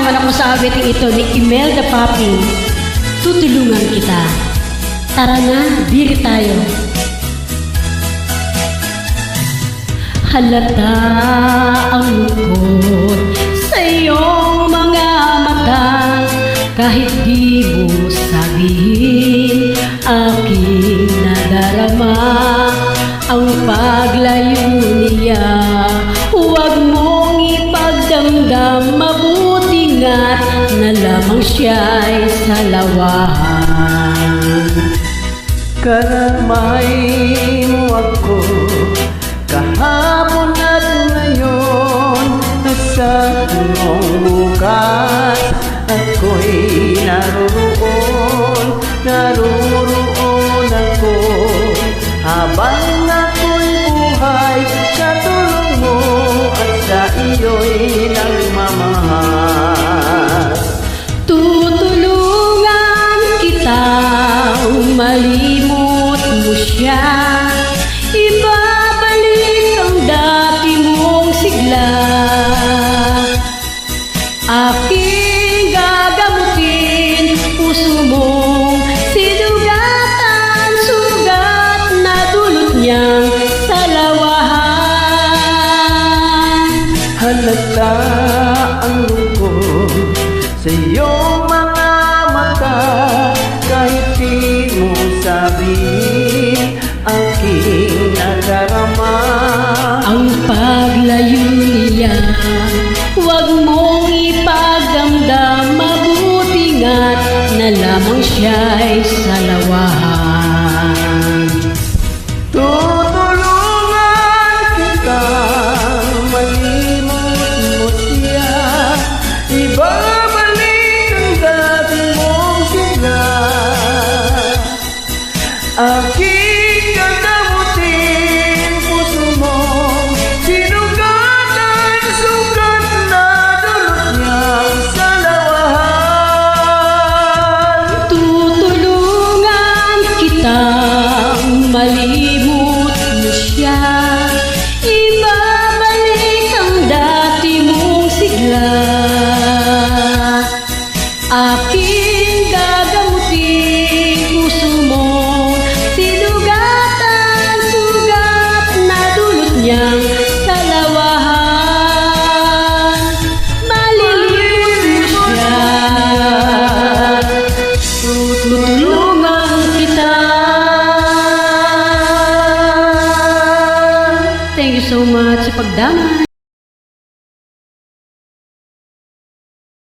naman ako sa awiting ito ni Imelda Papin. Tutulungan kita. Tara na, biri tayo. Halata ang lungkot sa iyong mga mata, kahit di mo sabihin, aking nadarama ang paglayo niya. Huwag mong ipagdamdam, mabuti nga't na lamang siya'y salawahan. Karamay mo ako kahapon at ngayon, sa iyong bukas ako'y naroon ako. Habang ako'y buhay, sa tulong mo at sa iyo'y nagmamahal. Tutulungan kitang malimot mo siya, ibabalik ang dati mong sigla. Aking gagamutin puso mong sinugatan, sugat na dulot niyang salawahan. Halata ang lungkot sa iyong mga mata, kahit di mo sabihin, aking nadarama ang paglayo niya. Huwag mong ipagdamdam, mabuti nga't na lamang siya'y salawahan. Tutulungan kita, malimot mo siya, ibabalik ang dati mong sigla. Aking gagamutin puso mong sinugatan, sugat na dulot niyang salawahan. Tutulungan kitang malimot mo siya, ibabalik ang dati mong sigla. Aking gagamutin puso mong sinugatan, sugat na dulot niyang salawahan. Malilimot mo siya, tutulungan kita. Thank you so much sa pagdamay.